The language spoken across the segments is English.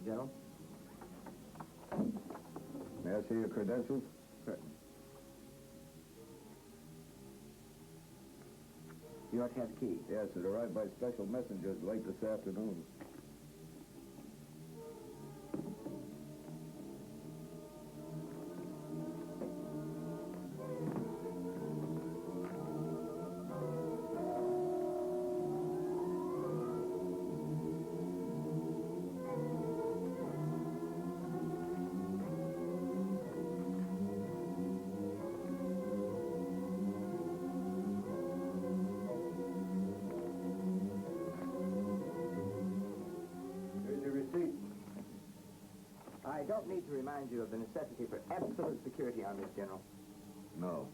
General? May I see your credentials? Certainly. You ought to have the key. Yes, it arrived by special messengers late this afternoon. I don't need to remind you of the necessity for absolute security on this, General. No.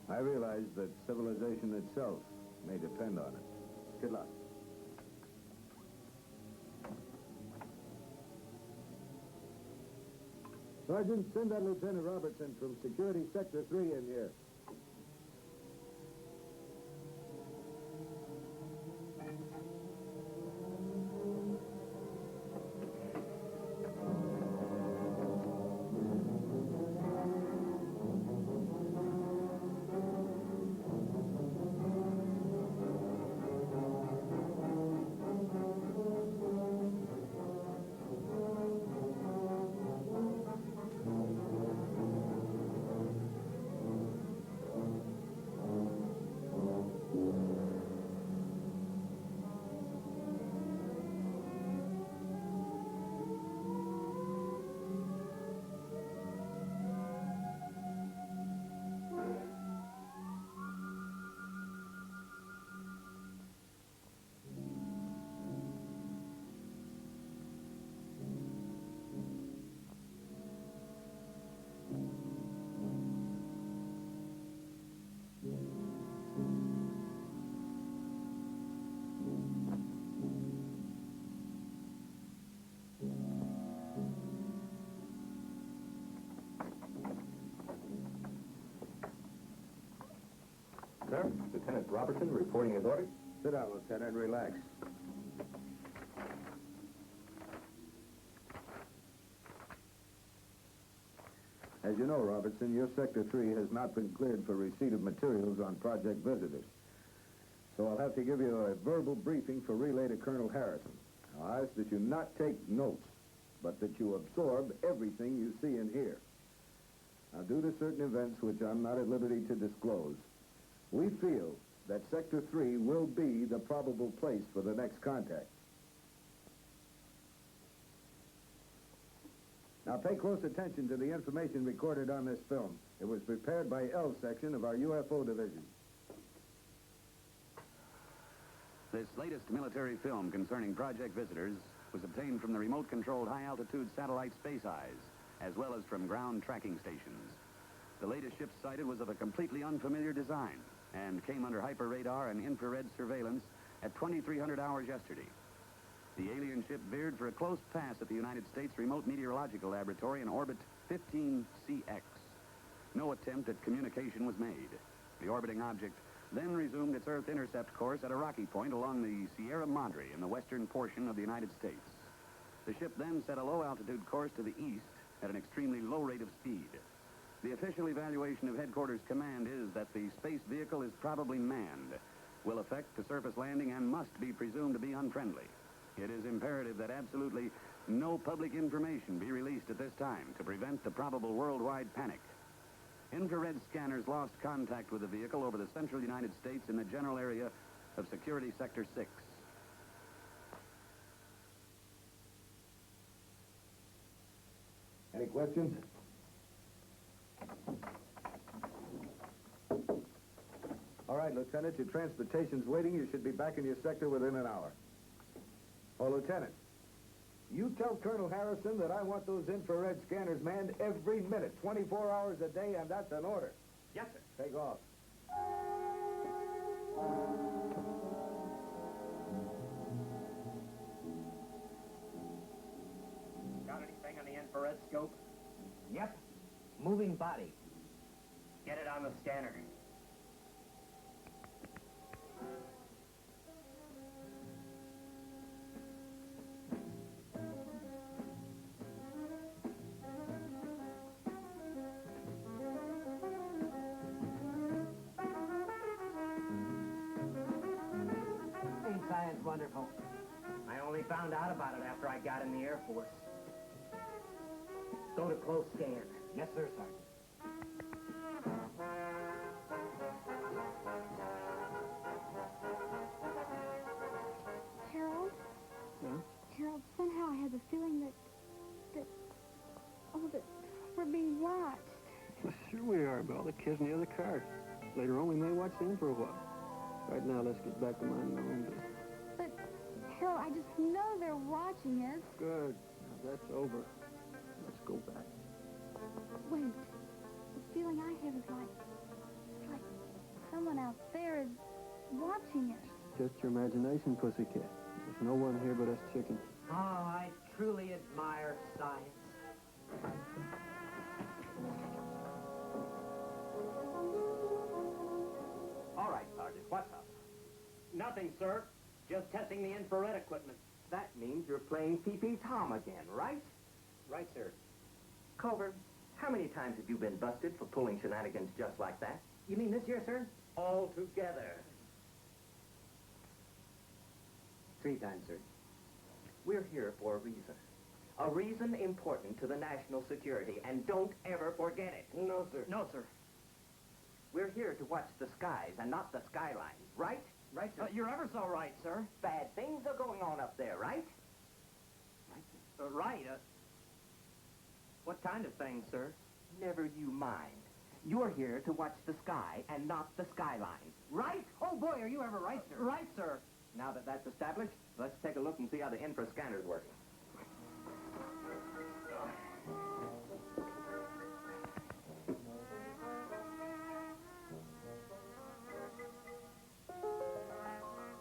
I realize that civilization itself may depend on it. Good luck. Sergeant, send that Lieutenant Robertson from Security Sector 3 in here. Sir, Lieutenant Robertson reporting his orders. Sit down, Lieutenant. Relax. As you know, Robertson, your Sector 3 has not been cleared for receipt of materials on project visitors. So I'll have to give you a verbal briefing for relay to Colonel Harrison. I'll ask that you not take notes, but that you absorb everything you see and hear. Now, due to certain events which I'm not at liberty to disclose, we feel that Sector 3 will be the probable place for the next contact. Now, pay close attention to the information recorded on this film. It was prepared by L Section of our UFO Division. This latest military film concerning project visitors was obtained from the remote-controlled high-altitude satellite Space Eyes, as well as from ground tracking stations. The latest ship sighted was of a completely unfamiliar design and came under hyper-radar and infrared surveillance at 2300 hours yesterday. The alien ship veered for a close pass at the United States Remote Meteorological Laboratory in orbit 15CX. No attempt at communication was made. The orbiting object then resumed its Earth intercept course at a rocky point along the Sierra Madre in the western portion of the United States. The ship then set a low-altitude course to the east at an extremely low rate of speed. The official evaluation of Headquarters Command is that the space vehicle is probably manned, will affect the surface landing, and must be presumed to be unfriendly. It is imperative that absolutely no public information be released at this time to prevent the probable worldwide panic. Infrared scanners lost contact with the vehicle over the central United States in the general area of Security Sector 6. Any questions? All right, Lieutenant, your transportation's waiting. You should be back in your sector within an hour. Oh, Lieutenant, you tell Colonel Harrison that I want those infrared scanners manned every minute, 24 hours a day, and that's an order. Yes, sir. Take off. Got anything on the infrared scope? Yep. Moving body. Get it on the scanner. science wonderful? I only found out about it after I got in the Air Force. Go to close scan. Yes, sir, Sergeant. Harold? Yeah? Harold, somehow I have the feeling that we're being watched. Well, sure we are, but all the kids in the other car. Later on, we may watch them for a while. Right now, let's get back to my own business. But, Harold, I just know they're watching us. Good. Now that's over. Let's go back. Wait. The feeling I have is like someone out there is watching us. Just your imagination, pussycat. There's no one here but us chickens. Oh, I truly admire science. All right, Sergeant, what's up? Nothing, sir. Just testing the infrared equipment. That means you're playing Pee-Pee Tom again, right? Right, sir. Culver, how many times have you been busted for pulling shenanigans just like that? You mean this year, sir? All together. 3 times, sir. We're here for a reason. A reason important to the national security, and don't ever forget it. No, sir. No, sir. We're here to watch the skies and not the skylines, right? Right, sir. You're ever so right, sir. Bad things are going on up there, right? Right, sir. Right. What kind of things, sir? Never you mind. You're here to watch the sky and not the skyline, right? Oh, boy, are you ever right, sir? Right, sir. Now that that's established, let's take a look and see how the infra scanner's working.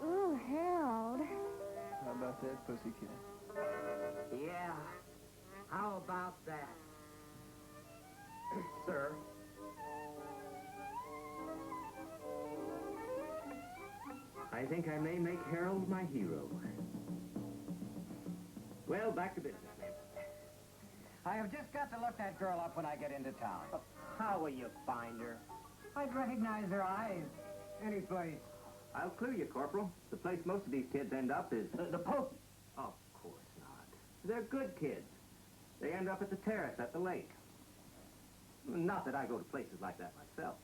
Ooh, Harold. How about that, pussycat? Yeah. How about that? Sir. I think I may make Harold my hero. Well, back to business, then. I have just got to look that girl up when I get into town. How will you find her? I'd recognize her eyes. Any place. I'll clue you, Corporal. The place most of these kids end up is... The Pope. Of course not. They're good kids. They end up at the terrace at the lake. Not that I go to places like that myself.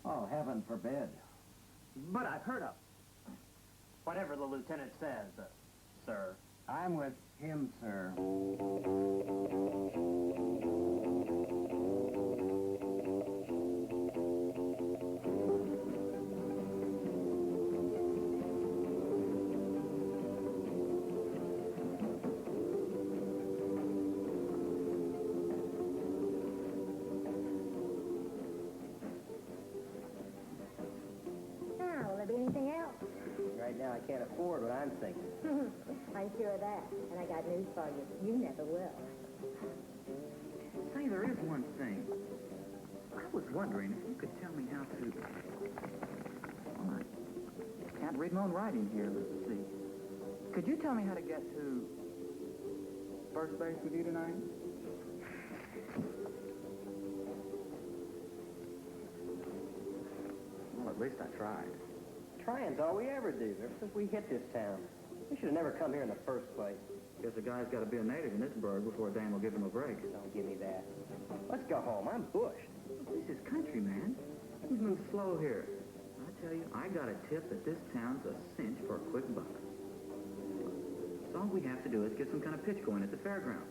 Oh, heaven forbid. But I've heard of. Whatever the lieutenant says, sir. I'm with him, sir. Now, will there be anything else? Right now, I can't afford what I'm thinking. I'm sure of that. And I got news for you. You never will. Say, there is one thing. I was wondering if you could tell me how to... Well, I can't read my own writing here. Let's see. Could you tell me how to get to first base with you tonight? Well, at least I tried. Trying's all we ever do, ever since we hit this town. We should have never come here in the first place. Guess a guy's got to be a native in this burg before Dan will give him a break. Don't give me that. Let's go home. I'm bushed. This is country, man. We move slow here. I tell you, I got a tip that this town's a cinch for a quick buck. So all we have to do is get some kind of pitch going at the fairground.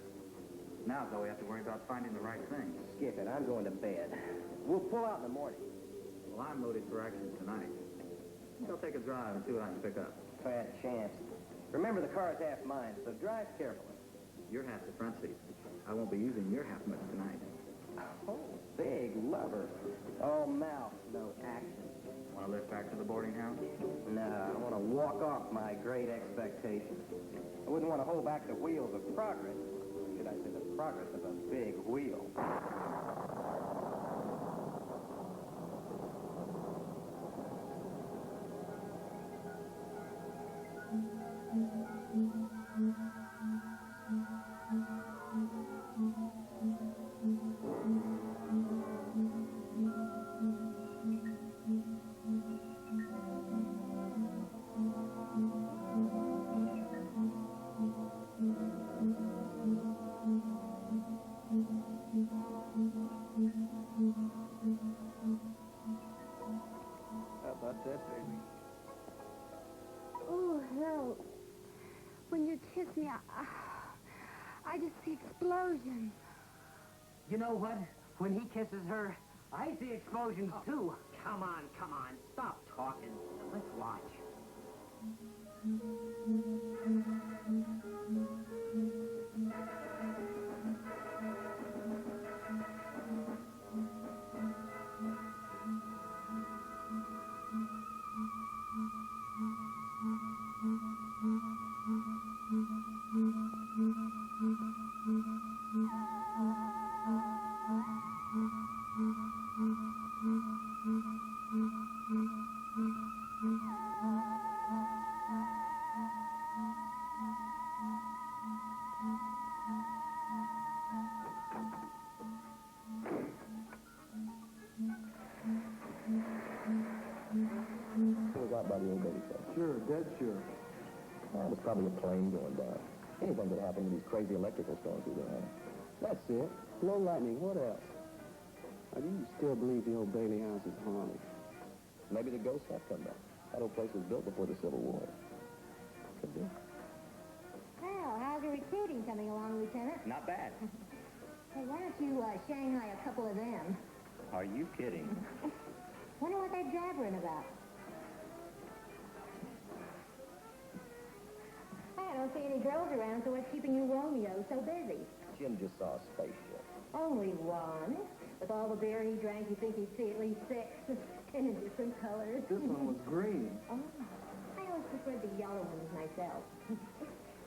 Now's all we have to worry about finding the right thing. Skip it. I'm going to bed. We'll pull out in the morning. Well, I'm loaded for action tonight. I think I'll take a drive and see what I can pick up. Fat chance. Remember, the car's half mine, so drive carefully. You're half the front seat. I won't be using your half much tonight. Oh, big lover. All mouth, no action. Want to lift back to the boarding house? No, I want to walk off my great expectations. I wouldn't want to hold back the wheels of progress. Or should I say the progress of a big wheel? When you kiss me, I just see explosions. You know what? When he kisses her, I see explosions, too. Come on. Stop talking. Let's watch. Who was out by the old baby place? Sure, dead sure. It was probably a plane going by. Anything could happen with these crazy electrical storms we've been having. That's it. Blow lightning, what else? Now, do you still believe the old Bailey house is haunted? Maybe the ghosts have come back. That old place was built before the Civil War. Could be. Well, how's your recruiting coming along, Lieutenant? Not bad. Hey, why don't you Shanghai a couple of them? Are you kidding? Wonder what they're jabbering about. I don't see any girls around, so what's keeping you Romeo so busy? Jim just saw a spaceship. Only one. With all the beer he drank, you think he'd see at least 6, and in different colors. This one was green. Oh, I always preferred the yellow ones myself.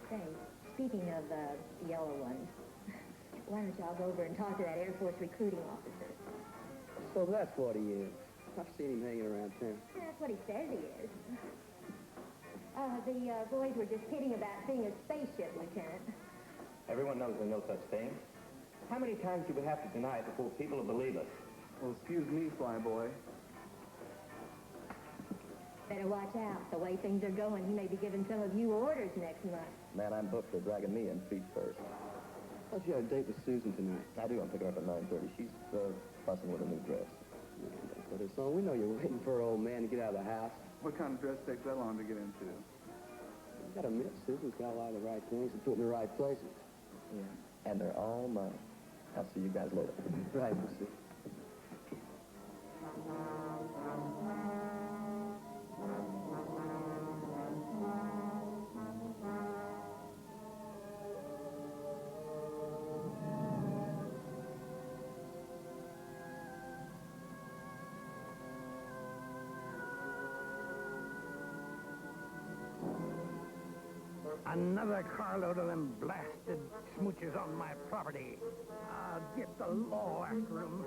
Say, speaking of the yellow ones, why don't y'all go over and talk to that Air Force recruiting officer? So that's what he is. I've seen him hanging around town. That's what he says he is. The boys were just kidding about seeing a spaceship, Lieutenant. Everyone knows there's no such thing. How many times do we have to deny it before people will believe us? Well, excuse me, flyboy. Better watch out. The way things are going, he may be giving some of you orders next month. Man, I'm booked for dragging me in feet first. Thought you had a date with Susan tonight. I do. I'm picking her up at 9:30. She's fussing with a new dress. Don't put us on. We know you're waiting for an old man to get out of the house. What kind of dress takes that long to get into? You gotta admit, Susan's got a lot of the right things and put in the right places. Yeah. And they're all mine. I'll see you guys later. Right, Sue. Another carload of them blasted smoochers on my property. I'll get the law after them.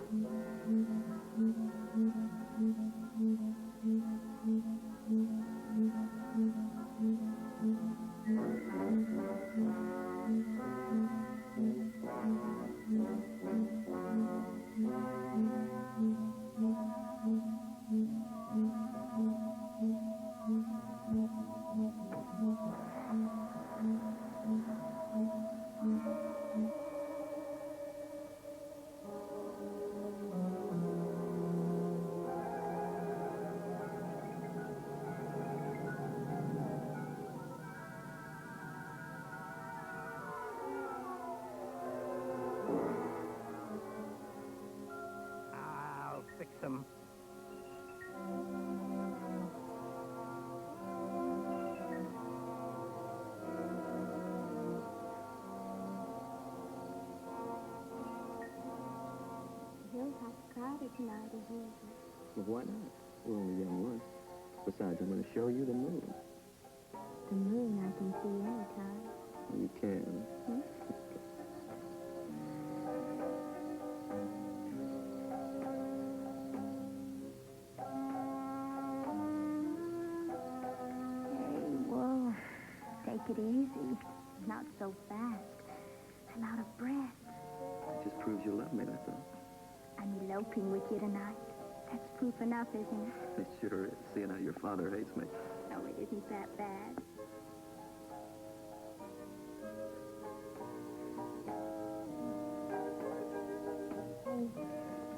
I'll fix them. The hilltop's crowded tonight as usual. Well, why not? We're only young once. Besides, I'm going to show you the moon. The moon I can see anytime. You can. Hey, whoa. Take it easy. Not so fast. I'm out of breath. It just proves you love me, that's all. I'm eloping with you tonight. That's proof enough, isn't it? It sure is, seeing how your father hates me. No, it isn't that bad.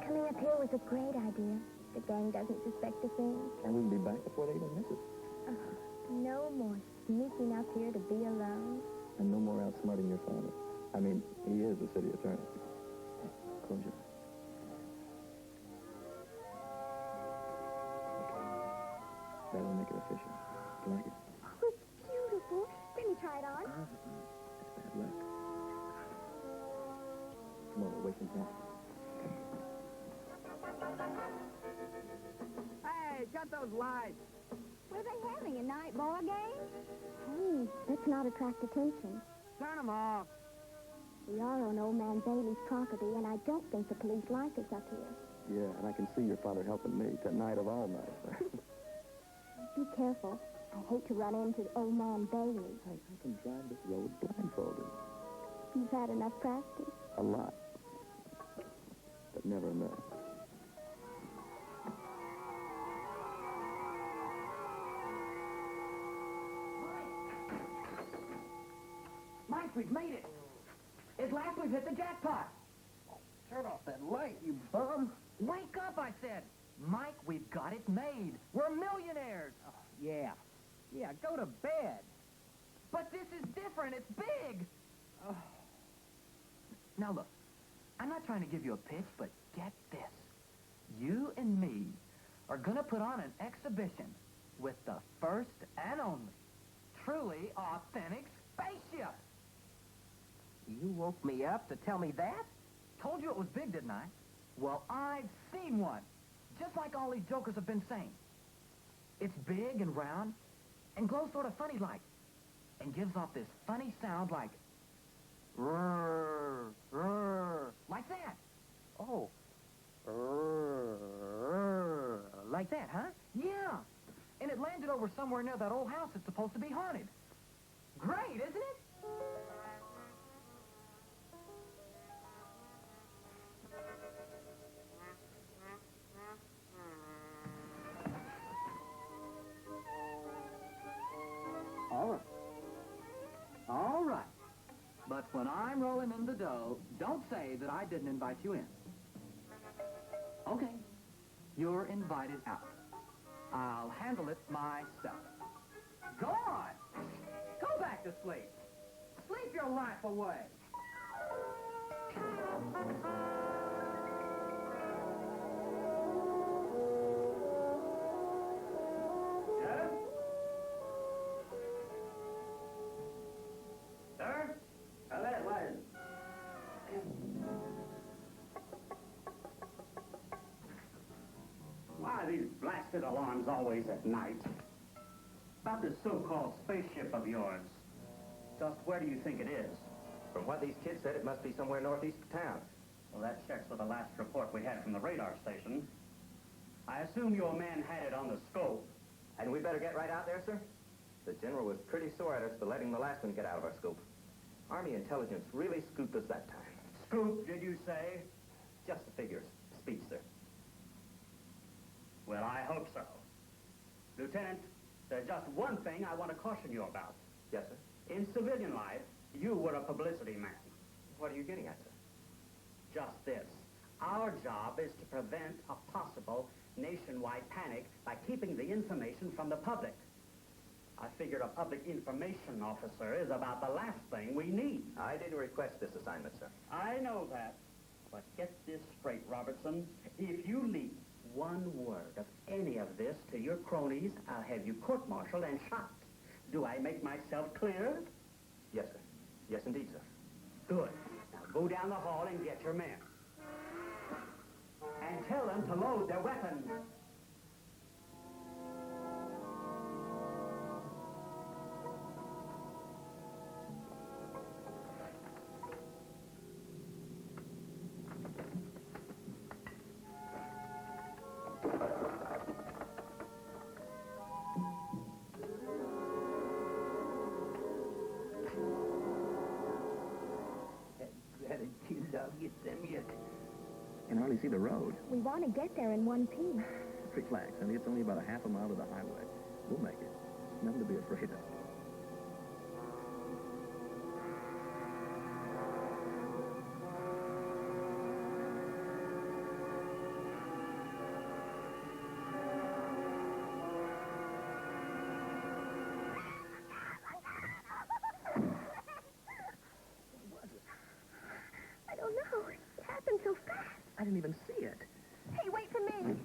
Coming up here was a great idea. The gang doesn't suspect a thing. And we'll be back before they even miss us. No more sneaky walking up here to be alone? And no more outsmarting your father. I mean, he is the city attorney. Close your eyes. That'll make it official. You like it? Oh, it's beautiful. Let me try it on. It's bad luck. Come on, we're wasting time. Hey, cut those lights. What are they having, a night ball game? Hey, let's not attract attention. Turn them off. We are on old man Bailey's property, and I don't think the police like us up here. Yeah, and I can see your father helping me tonight of all nights. Be careful. I hate to run into old man Bailey. I can drive this road blindfolded. You've had enough practice. A lot. But never enough. Mike, we've made it. At last we've hit the jackpot. Turn off that light, you bum. Wake up, I said. Mike, we've got it made. We're millionaires. Oh, yeah. Yeah, go to bed. But this is different. It's big. Oh. Now, look. I'm not trying to give you a pitch, but get this. You and me are going to put on an exhibition with the first and only truly authentic spaceship. You woke me up to tell me that? Told you it was big, didn't I? Well, I've seen one. Just like all these jokers have been saying. It's big and round and glows sort of funny like and gives off this funny sound like rrr, rrr, like that. Oh. Rrr, like that, huh? Yeah. And it landed over somewhere near that old house that's supposed to be haunted. Great, isn't it? All right. But when I'm rolling in the dough, don't say that I didn't invite you in. Okay. You're invited out. I'll handle it myself. Go on. Go back to sleep. Sleep your life away. Yes? Sir? Hello, what is it? Why are these blasted alarms always at night? About this so-called spaceship of yours. Just where do you think it is? From what these kids said, it must be somewhere northeast of town. Well, that checks with the last report we had from the radar station. I assume your man had it on the scope. And we better get right out there, sir? The general was pretty sore at us for letting the last one get out of our scope. Army intelligence really scooped us that time. Scoop, did you say? Just the figures. Speech, sir. Well, I hope so. Lieutenant, there's just one thing I want to caution you about. Yes, sir. In civilian life, you were a publicity man. What are you getting at, sir? Just this. Our job is to prevent a possible nationwide panic by keeping the information from the public. I figure a public information officer is about the last thing we need. I didn't request this assignment, sir. I know that. But get this straight, Robertson. If you leak one word of any of this to your cronies, I'll have you court-martialed and shot. Do I make myself clear? Yes, sir. Yes, indeed, sir. Good. Now go down the hall and get your men. And tell them to load their weapons. Can hardly see the road. We want to get there in one piece. Relax, honey. It's only about a half a mile to the highway. We'll make it. Nothing to be afraid of. even see it. Hey, wait for me.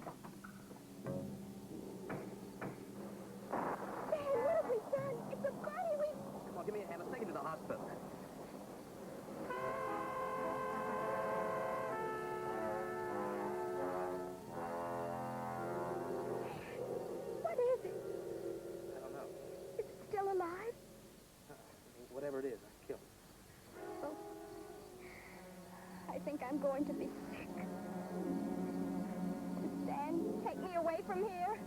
Dad, what have we done? It's a body. Come on, give me a hand. Let's take him to the hospital. What is it? I don't know. Is it still alive? Whatever it is, I killed it. Oh. I think I'm going to be sick. Stan, take me away from here.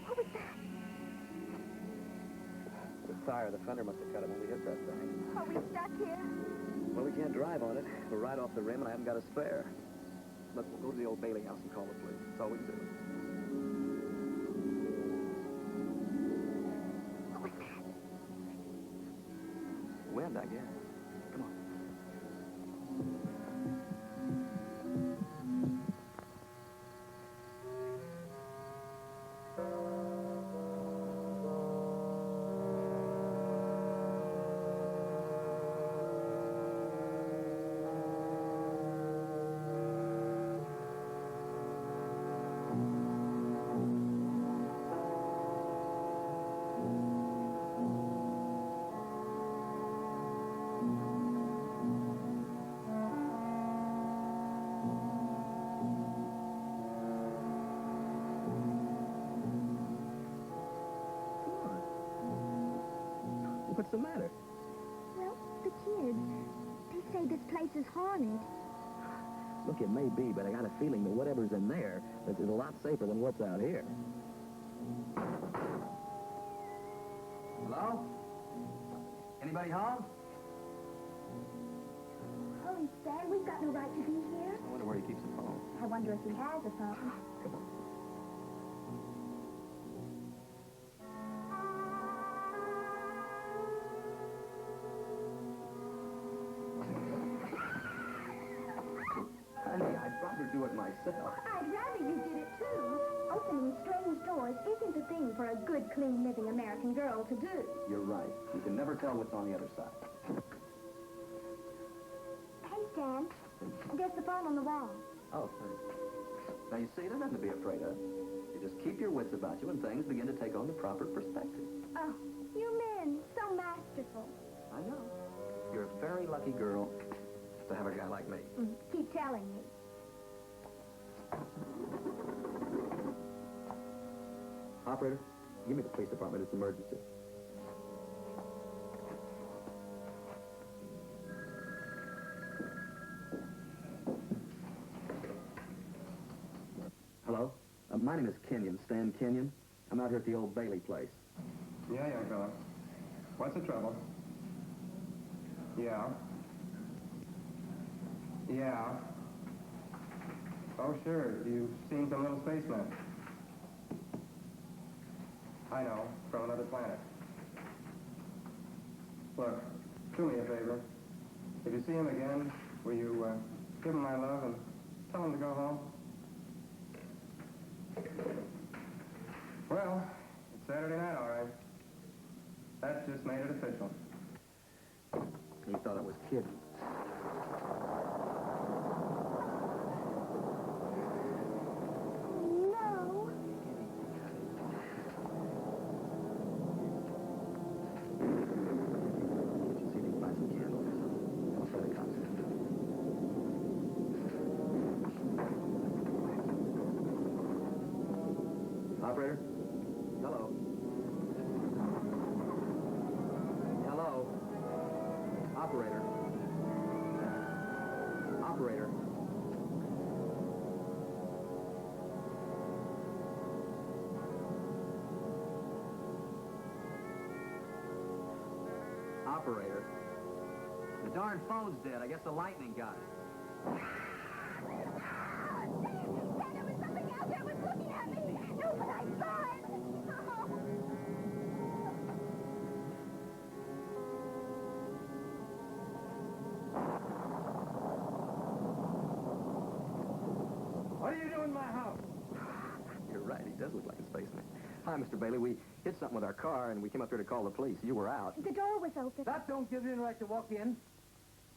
What was that? The tire, the fender must have cut it when we hit that thing. Are we stuck here? Well, we can't drive on it. We're right off the rim, and I haven't got a spare. Look, we'll go to the old Bailey house and call the police. That's all we can do. What was that? Wind, I guess. Come on. What's the matter? Well, the kids. They say this place is haunted. Look, it may be, but I got a feeling that whatever's in there is a lot safer than what's out here. Hello? Anybody home? Hurry, Stan. We've got no right to be here. I wonder where he keeps the phone. I wonder if he has a phone. Come on. Honey, I'd rather do it myself. I'd rather you did it, too. Opening strange doors isn't a thing for a good, clean, living American girl to do. You're right. You can never tell what's on the other side. Hey, Stan. There's the phone on the wall. Oh, thanks. Now, you see, there's nothing to be afraid of. You just keep your wits about you and things begin to take on the proper perspective. Oh, you men, so masterful. I know. You're a very lucky girl to have a guy like me. Keep telling me. Operator, give me the police department. It's an emergency. Hello? My name is Kenyon, Stan Kenyon. I'm out here at the old Bailey place. Yeah, young fella. What's the trouble? Yeah. Yeah. Oh, sure. You've seen some little spaceman. I know, from another planet. Look, do me a favor. If you see him again, will you give him my love and tell him to go home? Well, it's Saturday night, all right. That just made it official. He thought I was kidding. No. See if he can buy some candles. I'll tell the cops. Operator? Hello? Hello? Operator? Operator? Operator? The darn phone's dead. I guess the lightning got it. Stan, there was something out there was looking at me. No, but I saw it. What are you doing in my house? You're right, he does look like a spaceman. Hi, Mr. Bailey. We hit something with our car, and we came up here to call the police. You were out. The door was open. That don't give you the right to walk in.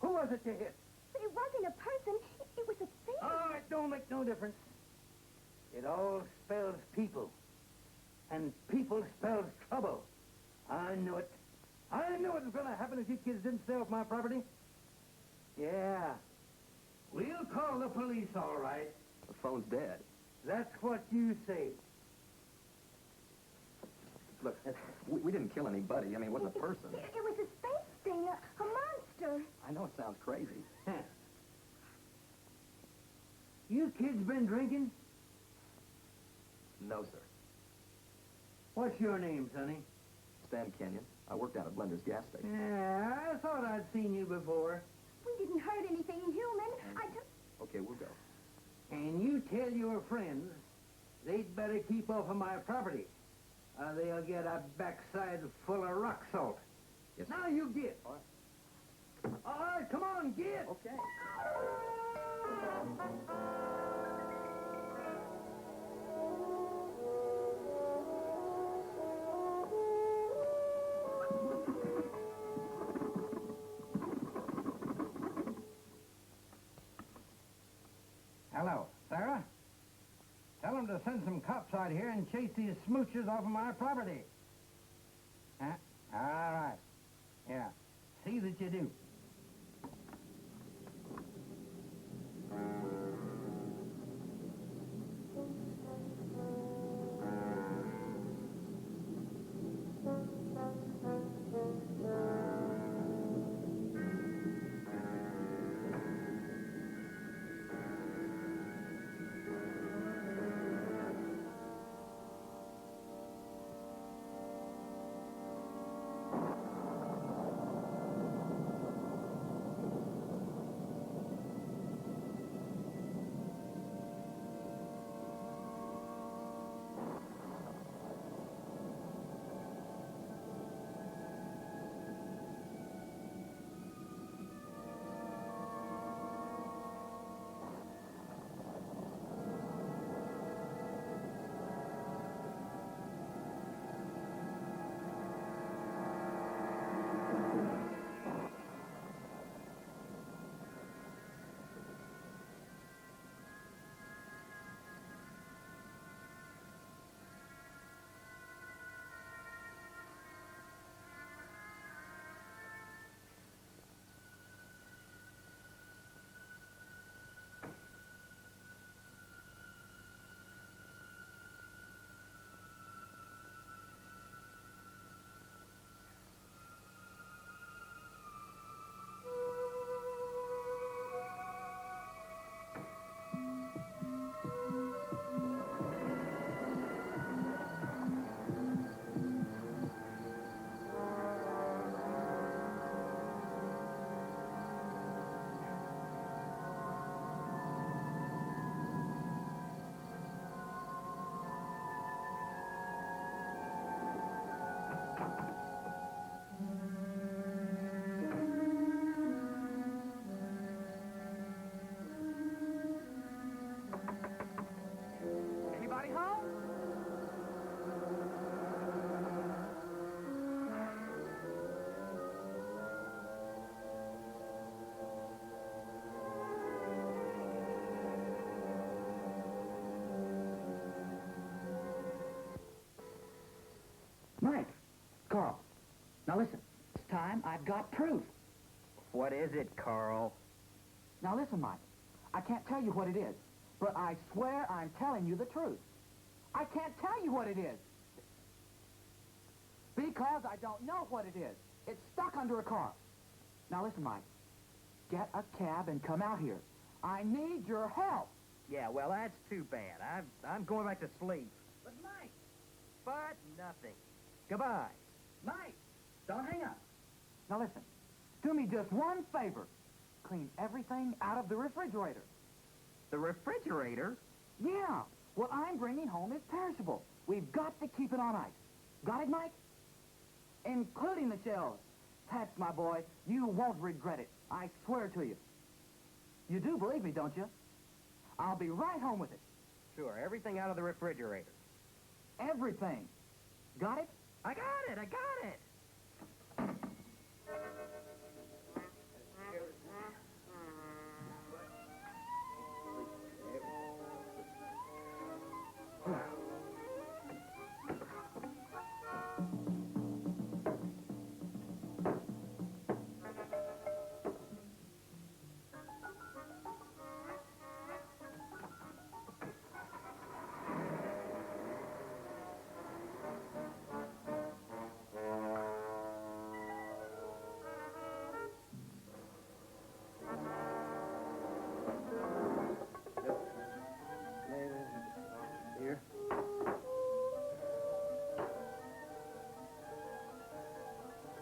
Who was it you hit? But it wasn't a person. It was a thing. Oh, it don't make no difference. It all spells people. And people spells trouble. I knew it. I knew it was going to happen if you kids didn't stay off my property. Yeah. We'll call the police, all right. The phone's dead. That's what you say. Look, we didn't kill anybody. I mean, it wasn't a person. It was a space thing, a monster. I know it sounds crazy. You kids been drinking? No, sir. What's your name, Sonny? Stan Kenyon. I worked down at Blender's gas station. Yeah, I thought I'd seen you before. We didn't hurt anything human. I just... Okay, we'll go. And you tell your friends they'd better keep off of my property. They'll get a backside full of rock salt. Yes, now you get. All right. All right, come on, get. Okay. Hello, Sarah? Tell them to send some cops out here and chase these smoochers off of my property. Huh? All right. Yeah. See that you do. Anybody home? Mike, Carl, now listen. This time I've got proof. What is it, Carl? Now listen, Mike. I can't tell you what it is, but I swear I'm telling you the truth. I can't tell you what it is. Because I don't know what it is. It's stuck under a car. Now listen, Mike. Get a cab and come out here. I need your help. Yeah, well, that's too bad. I'm going back to sleep. But Mike, But nothing. Goodbye. Mike, don't hang up. Now listen, do me just one favor. Clean everything out of the refrigerator. The refrigerator? Yeah, what I'm bringing home is perishable. We've got to keep it on ice. Got it, Mike? Including the shells. That's my boy. You won't regret it. I swear to you. You do believe me, don't you? I'll be right home with it. Sure, everything out of the refrigerator. Everything. Got it? I got it! I got it! Here.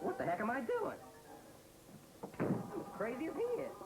What the heck am I doing? I'm as crazy as he is.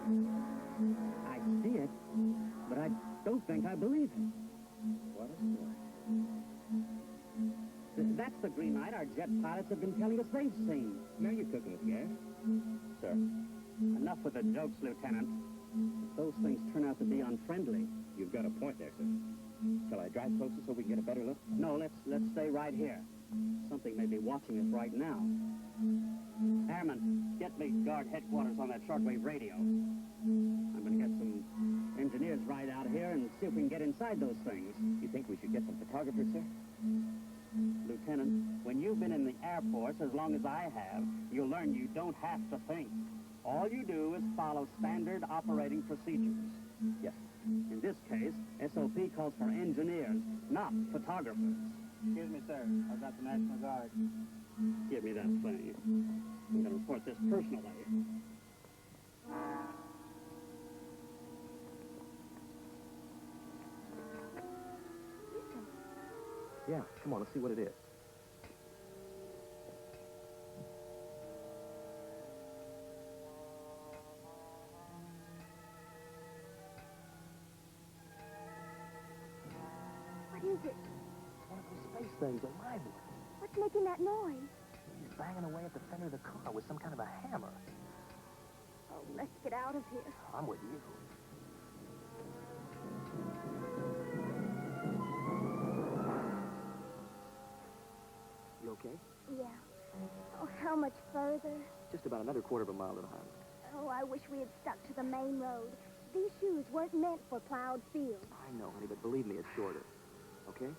I see it, but I don't think I believe it. What a story. That's the green light our jet pilots have been telling us they've seen. Now you're cooking with gas. Sir, enough with the jokes, Lieutenant. If those things turn out to be unfriendly. You've got a point there, sir. Shall I drive closer so we can get a better look? No, let's stay right here. Something may be watching us right now. Airman, get me guard headquarters on that shortwave radio. I'm going to get some engineers right out here and see if we can get inside those things. You think we should get some photographers, sir? Lieutenant, when you've been in the Air Force as long as I have, you'll learn you don't have to think. All you do is follow standard operating procedures. Yes. In this case, SOP calls for engineers, not photographers. Excuse me, sir. I've got the National Guard. Give me that thing. I'm going to report this personally. Listen, Yeah, come on, let's see what it is. what is it? It's one of those space things, a live one. What's making that noise? He's banging away at the fender of the car with some kind of a hammer. Oh, let's get out of here. I'm with you. You okay? Yeah. Oh, how much further? Just about another quarter of a mile to the highway. Oh, I wish we had stuck to the main road. These shoes weren't meant for plowed fields. I know, honey, but believe me, it's shorter. Okay?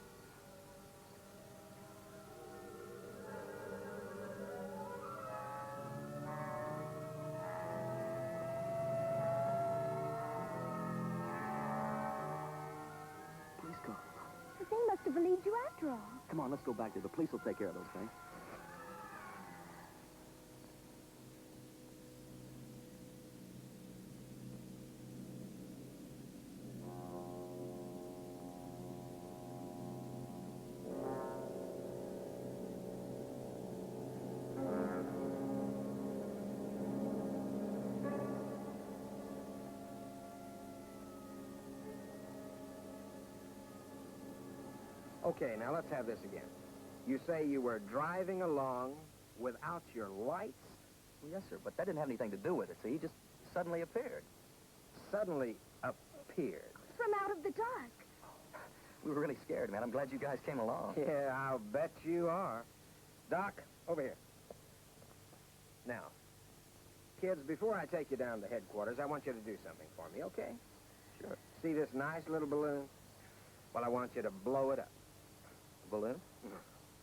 Please go. They must have have believed you after all. Come on, let's go back there. The police will take care of those things. Okay, now let's have this again. You say you were driving along without your lights? Well, yes, sir, but that didn't have anything to do with it. See, he just suddenly appeared. Suddenly appeared. From out of the dark. We were really scared, man. I'm glad you guys came along. Yeah, I'll bet you are. Doc, over here. Now, kids, before I take you down to headquarters, I want you to do something for me, okay? Sure. See this nice little balloon? Well, I want you to blow it up. Balloon? Mhm.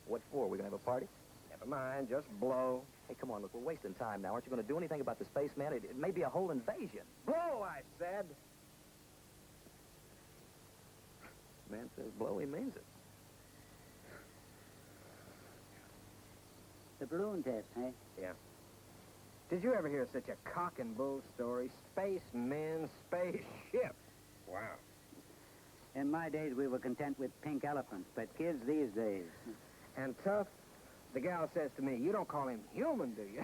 What for? We're going to have a party? Never mind, just blow. Hey, come on, look, we're wasting time now. Aren't you going to do anything about the spaceman? It may be a whole invasion. Blow, I said. Man says blow, he means it. The balloon test, eh? Yeah. Did you ever hear such a cock and bull story? Spacemen, spaceship. Wow. In my days, we were content with pink elephants, but kids these days... And Tough, the gal says to me, you don't call him human, do you?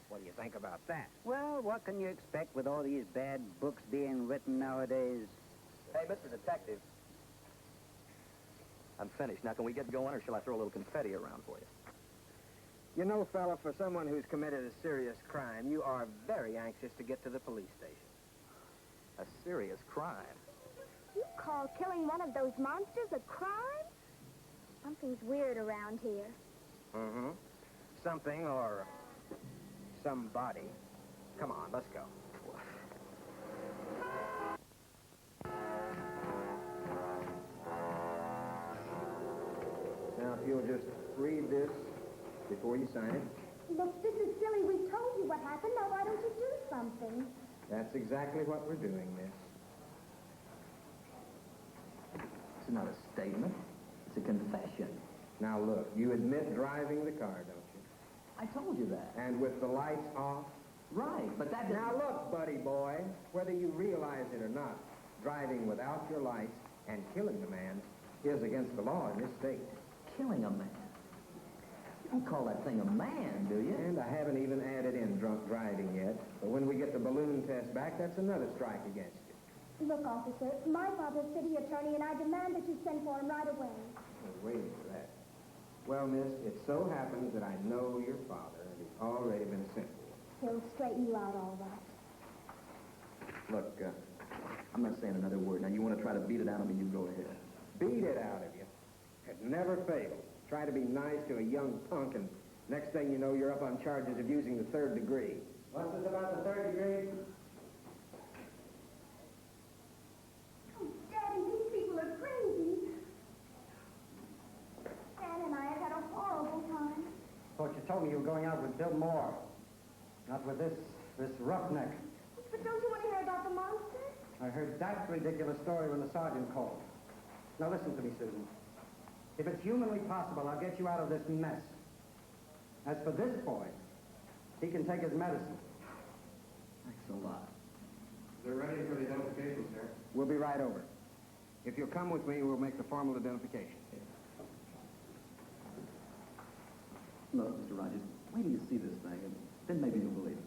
What do you think about that? Well, what can you expect with all these bad books being written nowadays? Hey, Mr. Detective. I'm finished. Now, can we get going, or shall I throw a little confetti around for you? You know, fella, for someone who's committed a serious crime, you are very anxious to get to the police station. A serious crime? You call killing one of those monsters a crime? Something's weird around here. Mm-hmm. Something or somebody. Come on, let's go. Now, if you'll just read this before you sign it. Look, this is silly. We told you what happened. Now, why don't you do something? That's exactly what we're doing, miss. It's not a statement. It's a confession. Now, look, you admit driving the car, don't you? I told you that. And with the lights off? Right, but that doesn't... Now, look, buddy boy, whether you realize it or not, driving without your lights and killing the man is against the law in this state. Killing a man? You don't call that thing a man, do you? And I haven't even added in drunk driving yet. But when we get the balloon test back, that's another strike against you. Look, officer, my father's city attorney, and I demand that you send for him right away. I was waiting for that. Well, miss, it so happens that I know your father, and he's already been sent for. He'll straighten you out all right. Look, I'm not saying another word. Now, you want to try to beat it out of me, you go ahead. Beat it out of you. It never fails. Try to be nice to a young punk, and next thing you know, you're up on charges of using the third degree. What's this about the third degree? Oh, Daddy, these people are crazy. Stan and I have had a horrible time. Thought you told me you were going out with Bill Moore. Not with this roughneck. But don't you want to hear about the monster? I heard that ridiculous story when the sergeant called. Now listen to me, Susan. If it's humanly possible, I'll get you out of this mess. As for this boy, he can take his medicine. Thanks a lot. They're ready for the identification, sir. We'll be right over. If you'll come with me, we'll make the formal identification. Look, Mr. Rogers, wait till you see this thing, and then maybe you'll believe it.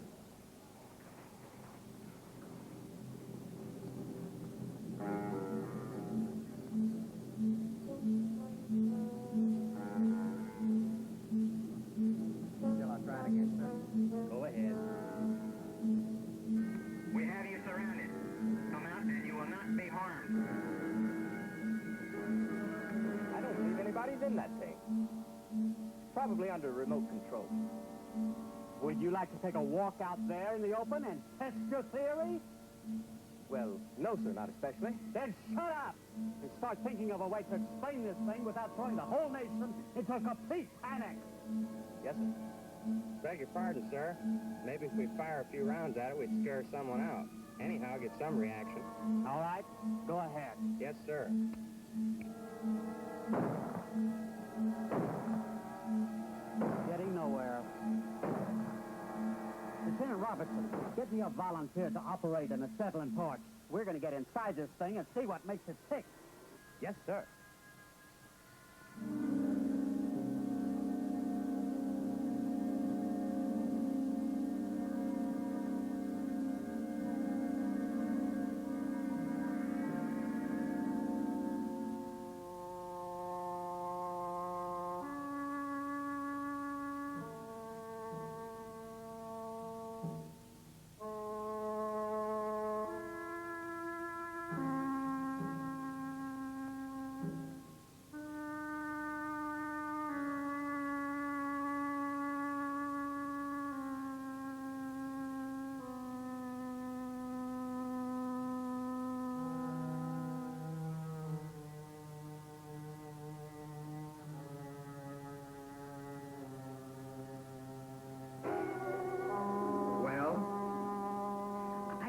Shall I try it again, sir? Go ahead. We have you surrounded. Come out and you will not be harmed. I don't believe anybody's in that thing. Probably under remote control. Would you like to take a walk out there in the open and test your theory? Well, no, sir, not especially. Then shut up and start thinking of a way to explain this thing without throwing the whole nation into a complete panic. Yes, sir. Beg your pardon, sir. Maybe if we fire a few rounds at it, we'd scare someone out. Anyhow, get some reaction. All right, go ahead. Yes, sir. Getting nowhere. Lieutenant Robertson, get me a volunteer to operate an acetylene torch. We're going to get inside this thing and see what makes it tick. Yes, sir.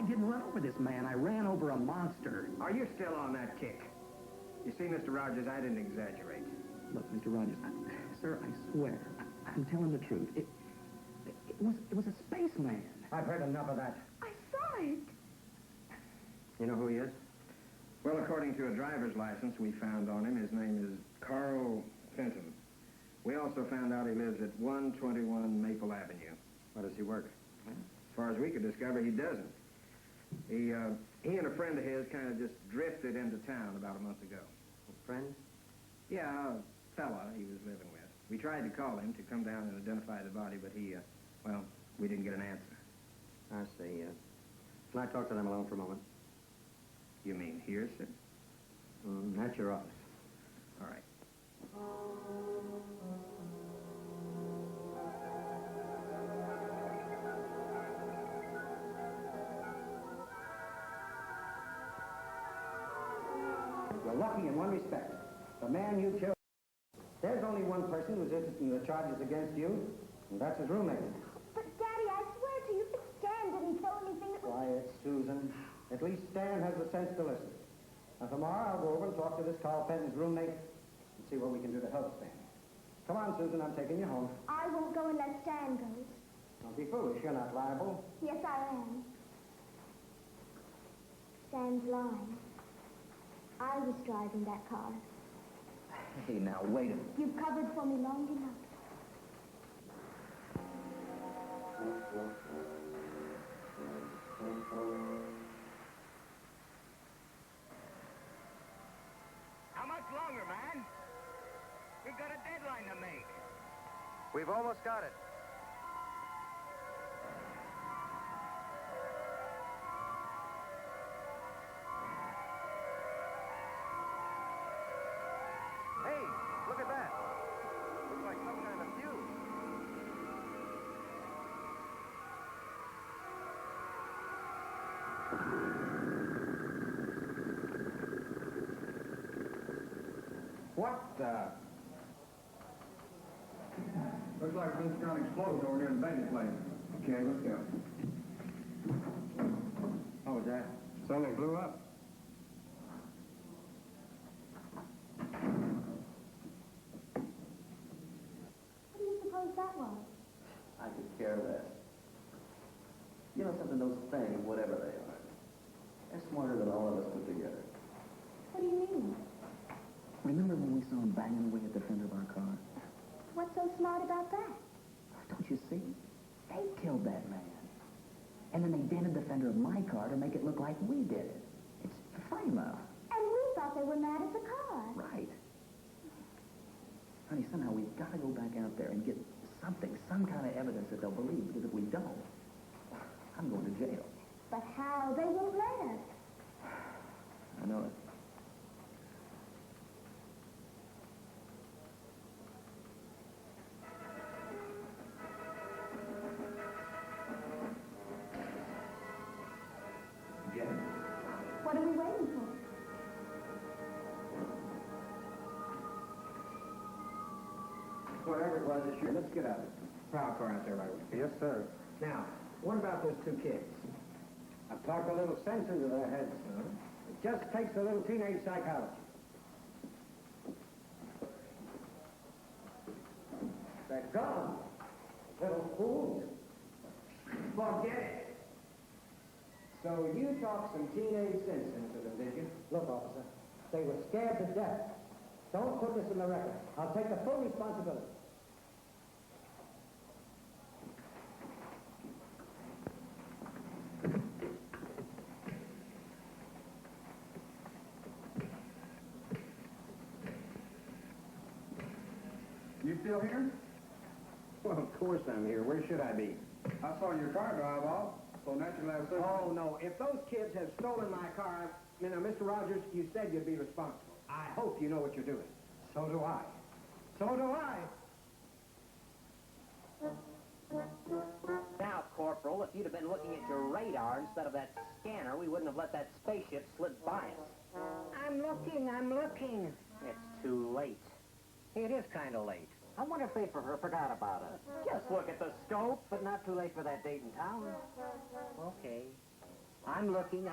didn't run over this man. I ran over a monster. Are you still on that kick? You see, Mr. Rogers, I didn't exaggerate. Look, Mr. Rogers, sir, I swear, I'm telling the truth. It was a spaceman. I've heard enough of that. I saw it. You know who he is? Well, according to a driver's license we found on him, his name is Carl Fenton. We also found out he lives at 121 Maple Avenue. Where does he work? As far as we could discover, he doesn't. He and a friend of his kind of just drifted into town about a month ago. A friend? Yeah, a fella he was living with. We tried to call him to come down and identify the body, but well, we didn't get an answer. I see. Can I talk to them alone for a moment? You mean here, sir? At your office. All right. You're lucky in one respect. The man you killed. There's only one person who's interested in the charges against you, and that's his roommate. But, Daddy, I swear to you that Stan didn't kill anything that was... Quiet, Susan. At least Stan has the sense to listen. Now, tomorrow I'll go over and talk to this Carl Fenton's roommate and see what we can do to help Stan. Come on, Susan, I'm taking you home. I won't go unless Stan goes. Don't be foolish, you're not liable. Yes, I am. Stan's lying. I was driving that car. Hey, now, wait a minute. You've covered for me long enough. How much longer, man? We've got a deadline to make. We've almost got it. Hey, look at that. Looks like some kind of fuse. What the... Looks like there's been an explosion over near the bending place. Okay, let's go. What was that? Something blew up. What do you suppose that was? I could care less. You know something, those things, whatever they are, they're smarter than all of us put together. What do you mean? Remember when we saw them banging away at the fender of our car? What's so smart about that? Don't you see? They killed that man. And then they dented the fender of my car to make it look like we did it. It's a frame-up. And we thought they were mad at the car. Right. Honey, somehow we've got to go back out there and get something, some kind of evidence that they'll believe, because if we don't, I'm going to jail. But how? They won't let us. I know it. What are we waiting for? Whatever it was, it's sure. Let's get out of it. Prowl car out there, right away. Yes, sir. Now, what about those two kids? I've talked a little sense into their heads, son. It just takes a little teenage psychology. They're gone. Little fools. Forget it. So you talked some teenage sense into them, did you? Look, officer, they were scared to death. Don't put this in the record. I'll take the full responsibility. You still here? Well, of course I'm here. Where should I be? I saw your car drive off, so naturally I was searching. Oh, no. If those kids have stolen my car, Mr. Rogers, you said you'd be responsible. I hope you know what you're doing. So do I. So do I. Now, Corporal, if you'd have been looking at your radar instead of that scanner, we wouldn't have let that spaceship slip by us. I'm looking. It's too late. It is kind of late. I wonder if they forgot about us. Just look at the scope, but not too late for that date and town. Okay. I'm looking.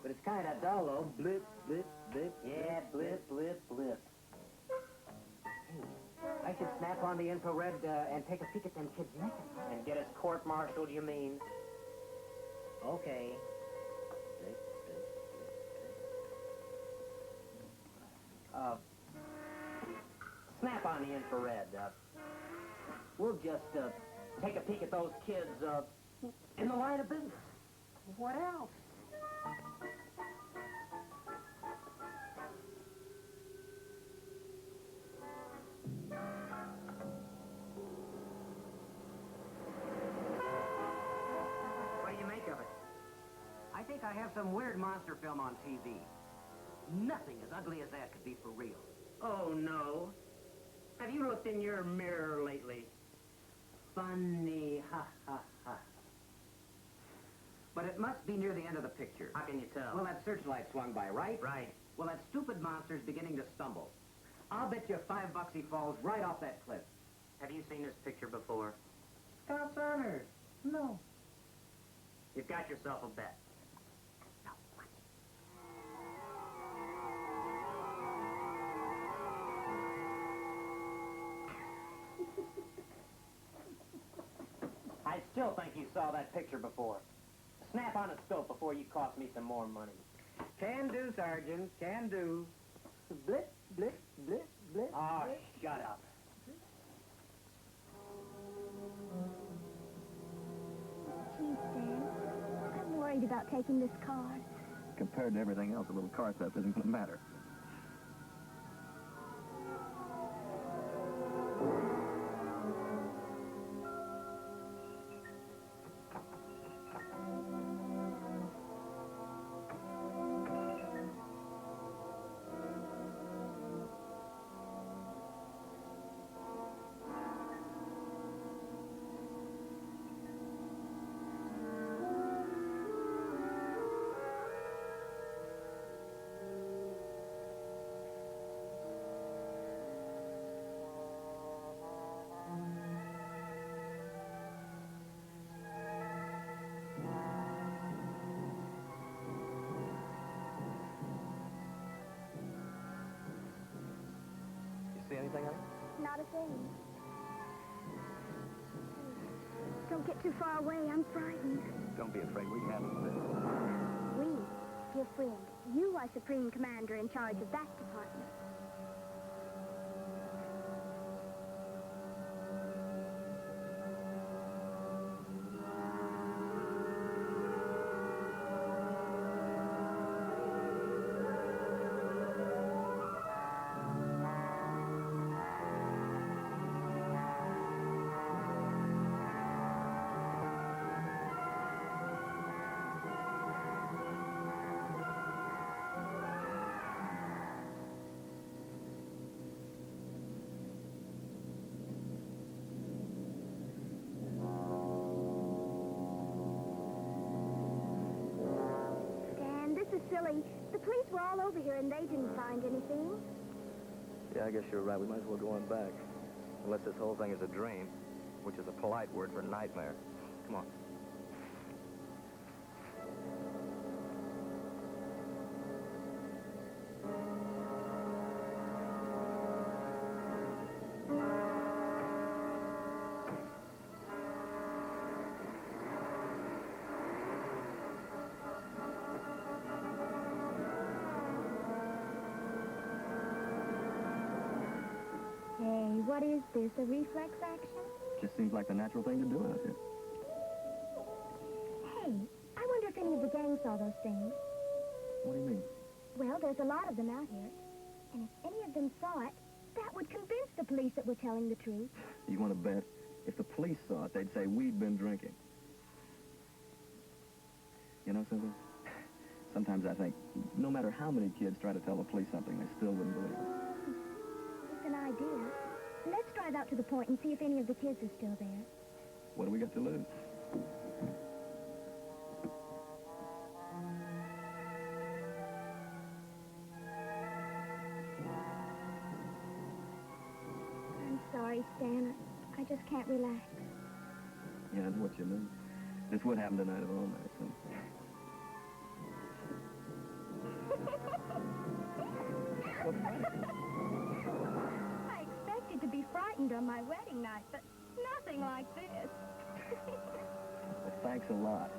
But it's kind of dull, though. Blip, blip, blip. Yeah, blip, blip, blip. Hey, I should snap on the infrared and take a peek at them kids naked. And get us court-martialed, you mean? Okay. Blip, blip, blip, blip. Snap on the infrared. We'll just take a peek at those kids in the line of business. What else? What do you make of it? I think I have some weird monster film on TV. Nothing as ugly as that could be for real. Oh, no. Have you looked in your mirror lately? Funny, ha, ha, ha. But it must be near the end of the picture. How can you tell? Well, that searchlight swung by, right? Right. Well, that stupid monster's beginning to stumble. I'll bet you $5 he falls right off that cliff. Have you seen this picture before? God's honor. No. You've got yourself a bet. Now, watch. I still think you saw that picture before. Snap on a scope before you cost me some more money. Can do, Sergeant. Can do. Blip, blip, blip, blip. Oh, blip. shut up. Gee, Sam, I'm worried about taking this car. Compared to everything else, a little car theft isn't going to matter. See anything, honey? Not a thing. Don't get too far away. I'm frightened. Don't be afraid. We can handle this. We, dear friend, you are Supreme Commander in charge of that department. Silly. The police were all over here and they didn't find anything. Yeah, I guess you're right. We might as well go on back. Unless this whole thing is a dream, which is a polite word for nightmare. Come on. what is this, a reflex action? Just seems like the natural thing to do out here. Hey, I wonder if any of the gang saw those things. What do you mean? Well, there's a lot of them out here. And if any of them saw it, that would convince the police that we're telling the truth. You want to bet? If the police saw it, they'd say we'd been drinking. You know something? Sometimes I think, no matter how many kids try to tell the police something, they still wouldn't believe it. It's an idea. Let's drive out to the point and see if any of the kids are still there. What do we got to lose? I'm sorry, Stan. I just can't relax. Yeah, that's what you mean. This would happen tonight at all, Madison. I expected to be frightened on my wedding night, but nothing like this. Well, thanks a lot.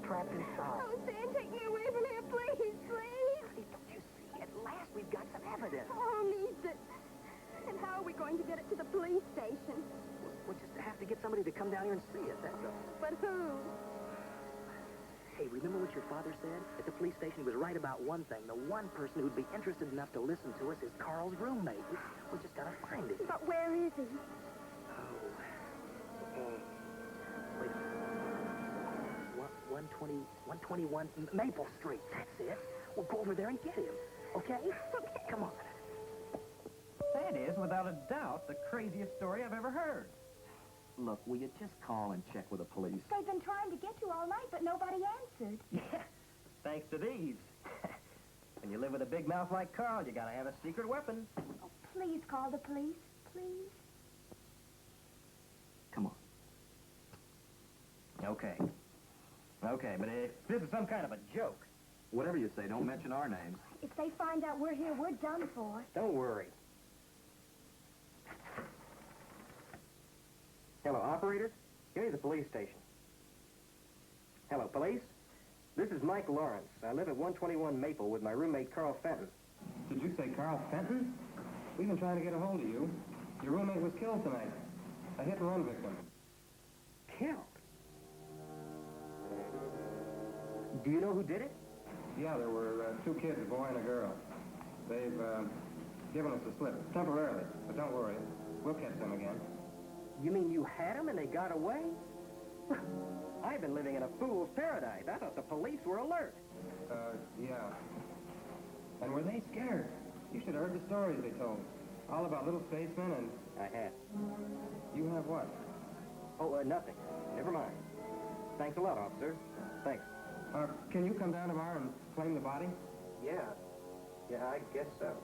Trapped inside. Oh, Stan, take me away from here, please, please. Don't you see? At last we've got some evidence. Oh, needs it. And how are we going to get it to the police station? We'll just have to get somebody to come down here and see it, that's all. But who? Hey, remember what your father said? At the police station, he was right about one thing. The one person who'd be interested enough to listen to us is Carl's roommate. We just gotta find him. But where is he? Wait a minute. 121 Maple Street. That's it. We'll go over there and get him. Okay? Come on. That is, without a doubt, the craziest story I've ever heard. Look, will you just call and check with the police? They've been trying to get you all night, but nobody answered. Yeah, thanks to these. When you live with a big mouth like Carl, you gotta have a secret weapon. Oh, please call the police, please. Come on. Okay. Okay, but if this is some kind of a joke... Whatever you say, don't mention our names. If they find out we're here, we're done for. Don't worry. Hello, operator? Give me the police station. Hello, police? This is Mike Lawrence. I live at 121 Maple with my roommate, Carl Fenton. Did you say Carl Fenton? We've been trying to get a hold of you. Your roommate was killed tonight. A hit-and-run victim. Killed? Do you know who did it? Yeah, there were two kids, a boy and a girl. They've given us the slip, temporarily. But don't worry, we'll catch them again. You mean you had them and they got away? I've been living in a fool's paradise. I thought the police were alert. Yeah. And were they scared? You should have heard the stories they told. All about little spacemen and... I have. You have what? Oh, nothing. Never mind. Thanks a lot, officer. Thanks. Can you come down tomorrow and claim the body? Yeah. Yeah, I guess so.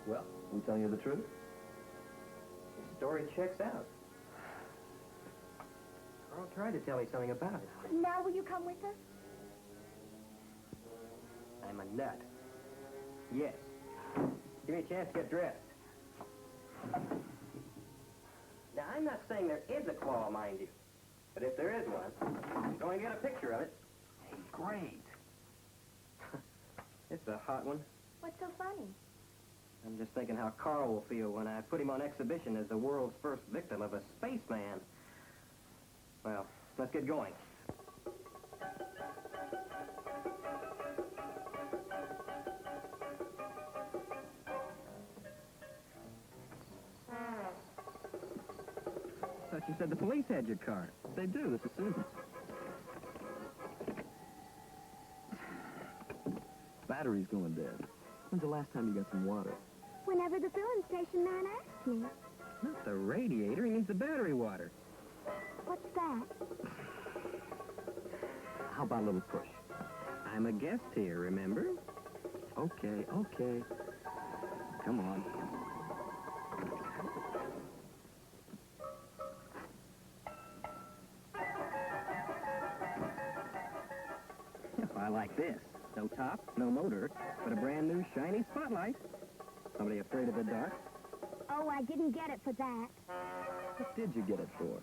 Well, we telling you the truth? The story checks out. Carl tried to tell me something about it. Now will you come with us? I'm a nut. Yes. Give me a chance to get dressed. Now, I'm not saying there is a claw, mind you. But if there is one, I'm going to get a picture of it. Hey, great. It's a hot one. What's so funny? I'm just thinking how Carl will feel when I put him on exhibition as the world's first victim of a spaceman. Well, let's get going. I thought you said the police had your card. They do. This is Susan's. Battery's going dead. When's the last time you got some water? Whenever the filling station man asked me. Not the radiator, he means the battery water. What's that? How about a little push? I'm a guest here, remember? Okay, okay. Come on. I like this. No top, no motor, but a brand new shiny spotlight. Somebody afraid of the dark? Oh, I didn't get it for that. What did you get it for?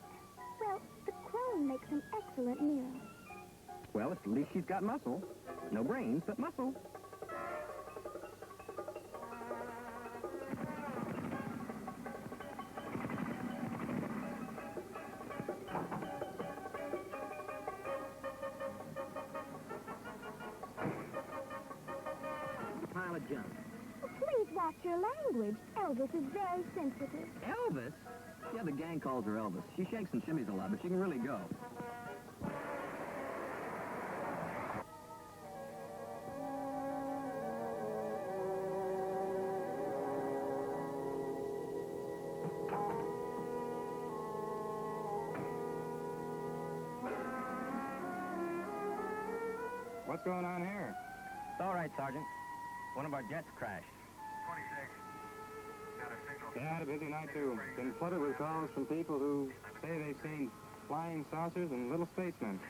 Well, the chrome makes an excellent mirror. Well, at least she's got muscle. No brains, but muscle. Pile of junk. Please watch your language. Elvis is very sensitive. Elvis? Yeah, the gang calls her Elvis. She shakes and shimmies a lot, but she can really go. What's going on here? It's all right, Sergeant. One of our jets crashed. Yeah, had a busy night, too. Been flooded with calls from people who say they've seen flying saucers and little spacemen.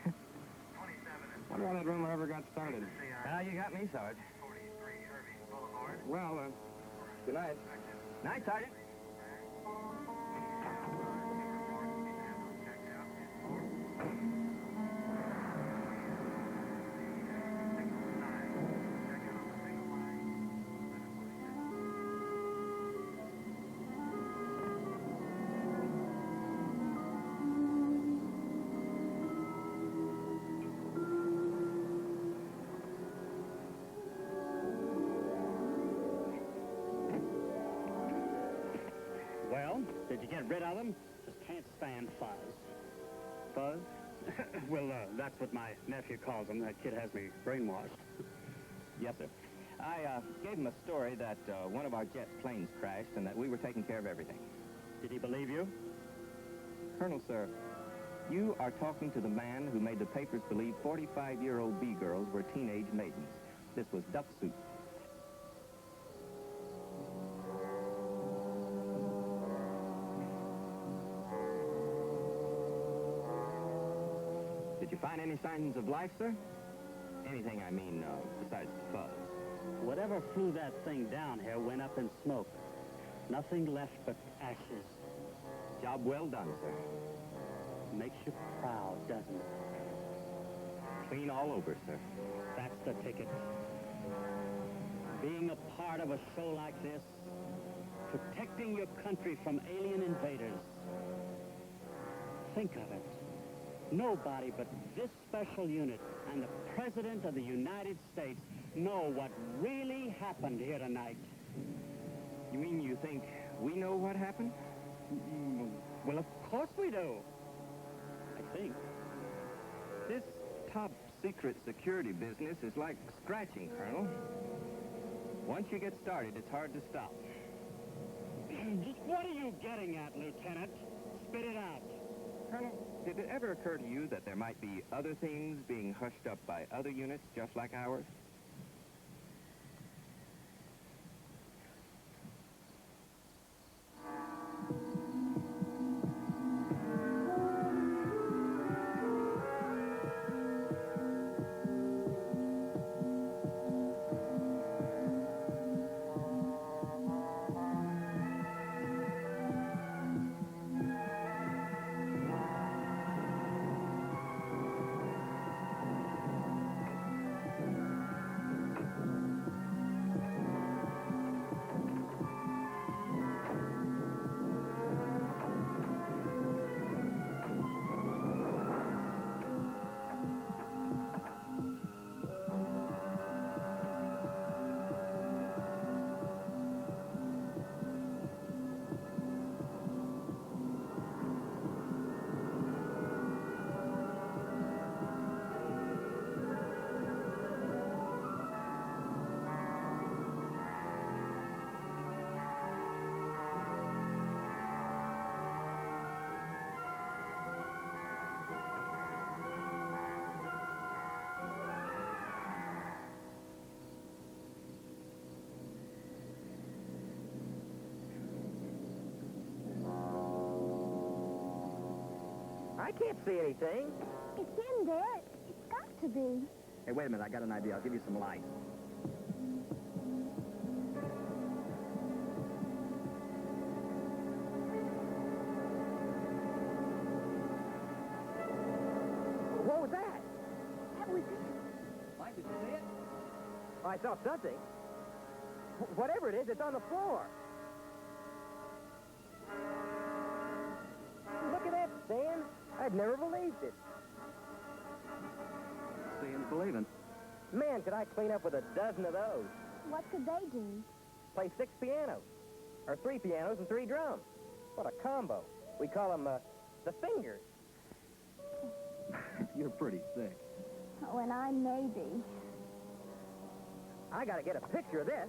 Wonder how that rumor ever got started. You got me, Sarge. Well, good night. Night, Sergeant. Well, did you get rid of them? Just can't stand fuzz. Fuzz? Well, that's what my nephew calls them. That kid has me brainwashed. Yes, sir. I gave him a story that one of our jet planes crashed and that we were taking care of everything. Did he believe you? Colonel, sir, you are talking to the man who made the papers believe 45-year-old B-girls were teenage maidens. This was duck soup. Did you find any signs of life, sir? Anything, I mean, besides the fuzz. Whatever flew that thing down here went up in smoke. Nothing left but ashes. Job well done, sir. Makes you proud, doesn't it? Clean all over, sir. That's the ticket. Being a part of a show like this, protecting your country from alien invaders. Think of it. Nobody but this special unit and the President of the United States know what really happened here tonight. You mean you think we know what happened? Well, of course we do. I think. This top-secret security business is like scratching, Colonel. Once you get started, it's hard to stop. What are you getting at, Lieutenant? Spit it out. Colonel, did it ever occur to you that there might be other things being hushed up by other units just like ours? can't see anything. It's in there. It's got to be. Hey, wait a minute. I got an idea. I'll give you some light. What was that? That was it. Mike, did you see it? I saw something. Whatever it is, it's on the floor. Look at that, Stan. I'd never believed it. Seeing, believing. Man, could I clean up with a dozen of those. What could they do? Play 6 pianos. Or 3 pianos and 3 drums. What a combo. We call them, the fingers. You're pretty sick. Oh, and I may be. I gotta get a picture of this.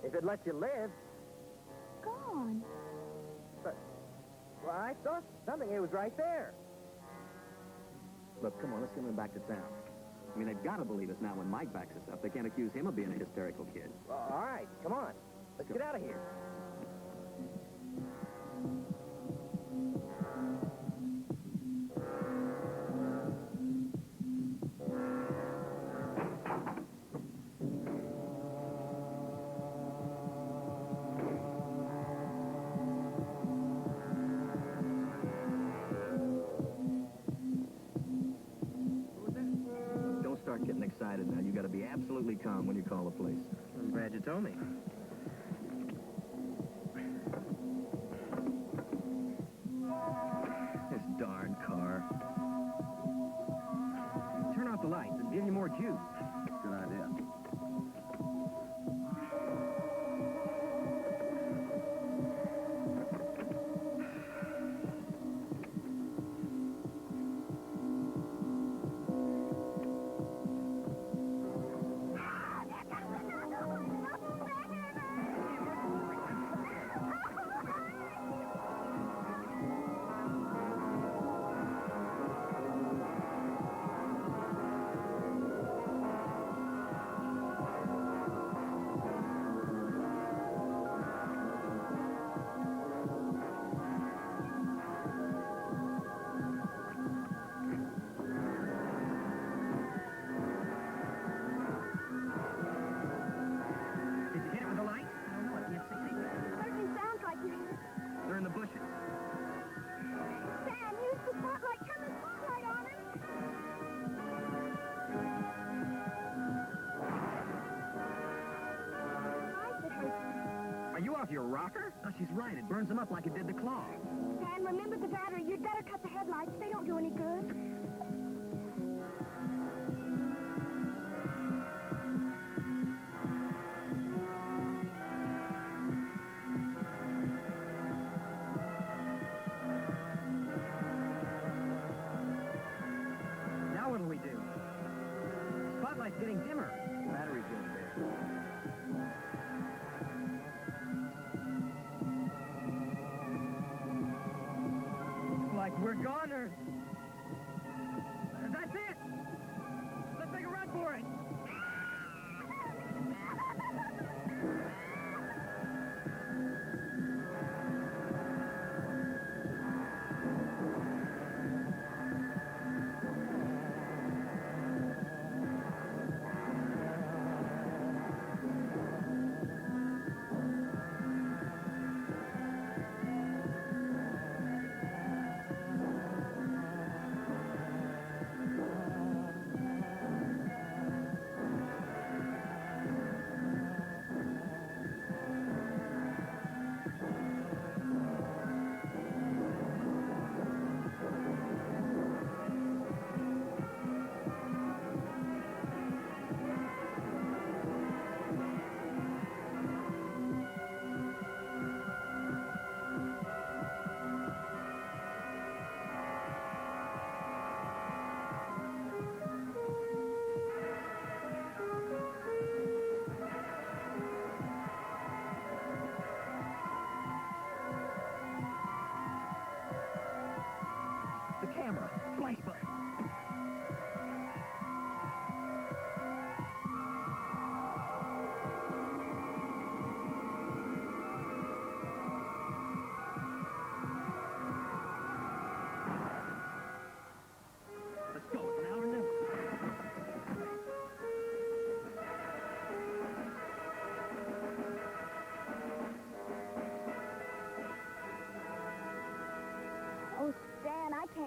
If it lets you live. Gone. But, well, I saw something. It was right there. Look, come on, let's get him back to town. I mean, they've got to believe us now when Mike backs us up. They can't accuse him of being a hysterical kid. Well, all right, come on. Let's get out of here. Start getting excited now. You got to be absolutely calm when you call the police. I'm glad you told me. This darn car. Turn off the lights and give you more juice. Good idea. Your rocker? Oh, she's right. It burns them up like it did the claw. Dan, remember the battery. You'd better cut the headlights. They don't do any good. Now what'll we do? The spotlight's getting dimmer. The battery's going dead. We're goners. That's it. Let's make a run for it.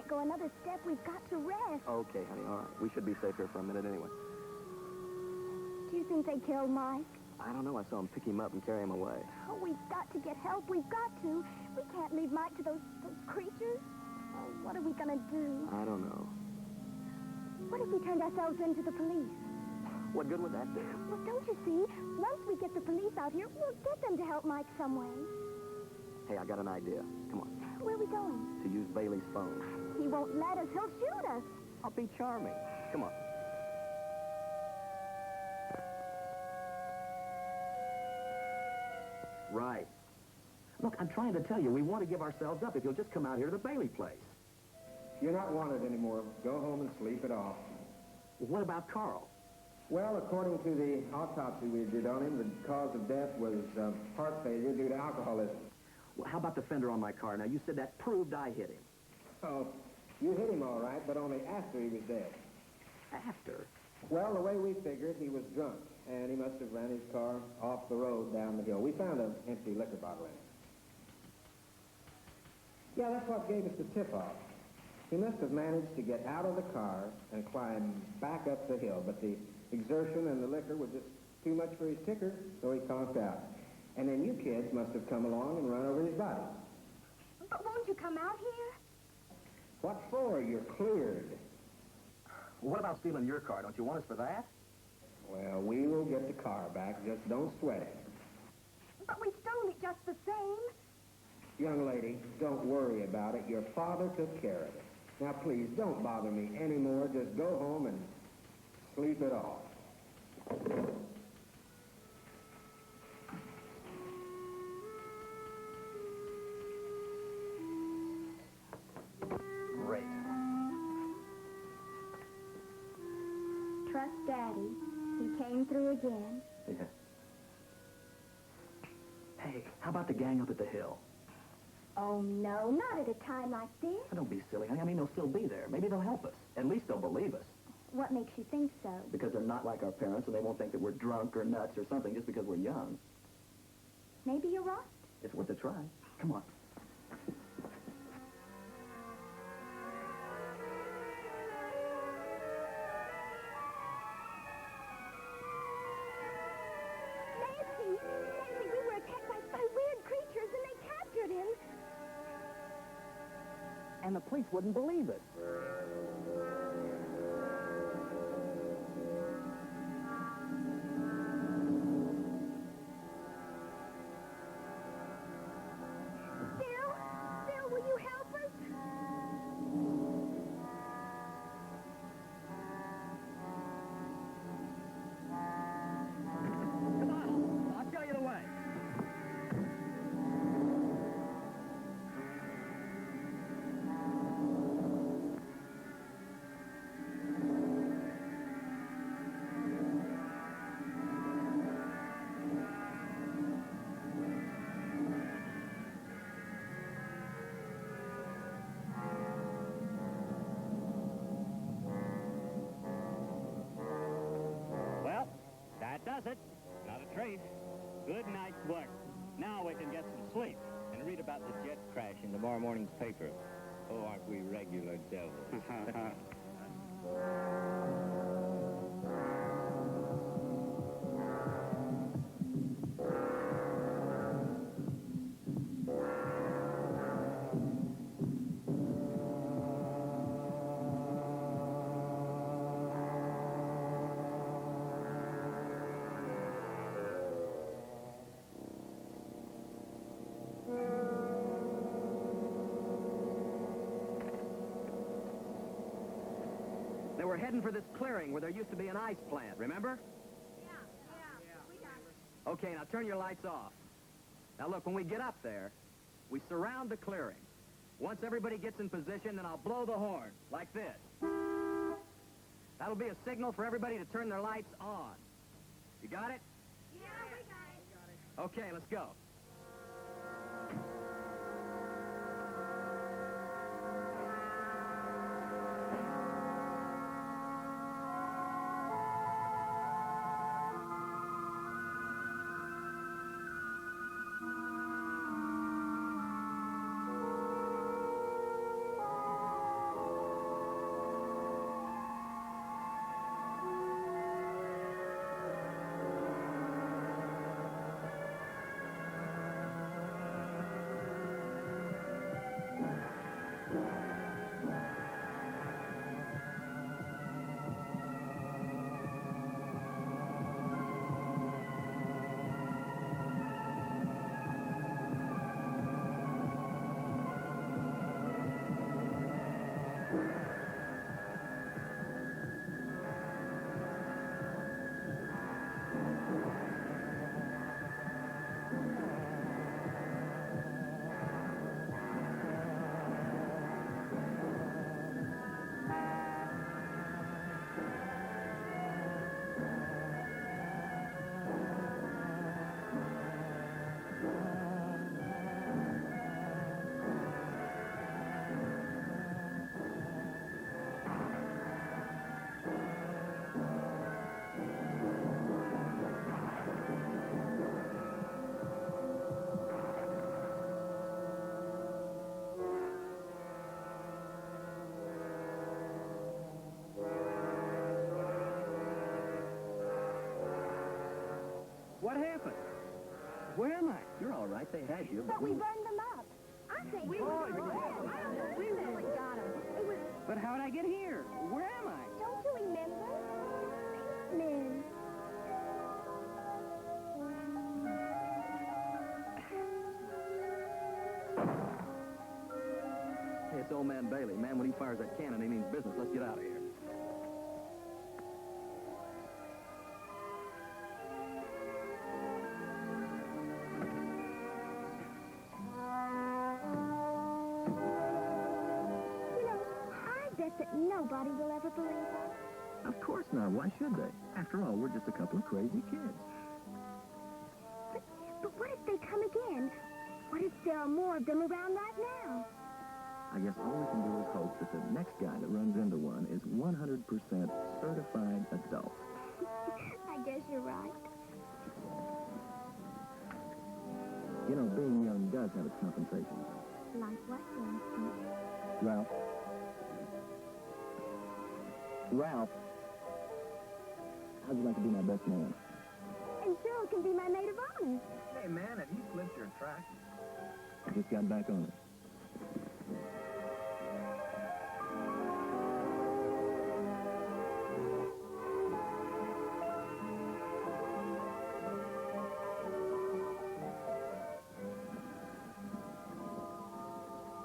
can't go another step. We've got to rest. Okay, honey, all right. We should be safe here for a minute anyway. Do you think they killed Mike? I don't know. I saw him pick him up and carry him away. Oh, we've got to get help. We've got to. We can't leave Mike to those creatures. Oh, what are we going to do? I don't know. What if we turned ourselves into the police? What good would that do? Well, don't you see? Once we get the police out here, we'll get them to help Mike some way. Hey, I got an idea. Come on. Where are we going? To use Bailey's phone. He won't let us. He'll shoot us. I'll be charming. Come on. Right. Look, I'm trying to tell you, we want to give ourselves up if you'll just come out here to the Bailey place. You're not wanted anymore. Go home and sleep it off. Well, what about Carl? Well, according to the autopsy we did on him, the cause of death was heart failure due to alcoholism. Well, how about the fender on my car? Now, you said that proved I hit him. Oh, you hit him all right, but only after he was dead. After? Well, the way we figured, he was drunk, and he must have ran his car off the road down the hill. We found an empty liquor bottle in it. Yeah, that's what gave us the tip-off. He must have managed to get out of the car and climb back up the hill, but the exertion and the liquor were just too much for his ticker, so he conked out. And then you kids must have come along and run over his body. But won't you come out here? What for? You're cleared. Well, what about stealing your car? Don't you want us for that? Well, we will get the car back. Just don't sweat it. But we stole it just the same. Young lady, don't worry about it. Your father took care of it. Now, please, don't bother me anymore. Just go home and sleep it off. Great. Trust Daddy. He came through again. Yeah. Hey, how about the gang up at the hill? Oh, no, not at a time like this. Oh, don't be silly, honey. I mean, they'll still be there. Maybe they'll help us. At least they'll believe us. What makes you think so? Because they're not like our parents, and they won't think that we're drunk or nuts or something just because we're young. Maybe you're right. It's worth a try. Come on. Nancy, we were attacked by weird creatures, and they captured him. And the police wouldn't believe it. Phil, will you help us? Come on, I'll show you the way. Well, that does it. Not a trace. Good night's work. Now we can get some sleep and read about the jet crash in tomorrow morning's paper. Oh, aren't we regular devils? They were heading for this clearing where there used to be an ice plant, remember? Yeah, we got it. Okay, now turn your lights off. Now look, when we get up there, we surround the clearing. Once everybody gets in position, then I'll blow the horn, like this. That'll be a signal for everybody to turn their lights on. You got it? Yeah, we got it. Okay, let's go. What happened? Where am I? You're all right. They had you. But we burned them up. I think we were dead. We really got them. It was... But how'd I get here? Where am I? Don't you remember? Men. Hey, it's old man Bailey. Man, when he fires that cannon, he means business. Let's get out of here. That nobody will ever believe us. Of course not. Why should they? After all, we're just a couple of crazy kids. But what if they come again? What if there are more of them around right now? I guess all we can do is hope that the next guy that runs into one is 100% certified adult. I guess you're right. You know, being young does have its compensations. Like what, for instance? Ralph. Ralph, how'd you like to be my best man? And Cheryl can be my maid of honor. Hey, man, have you slipped your track? I just got back on it.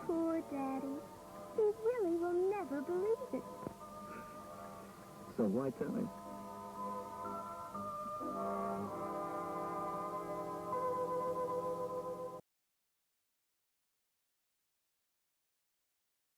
Poor Daddy. He really will never believe it. So why tell him?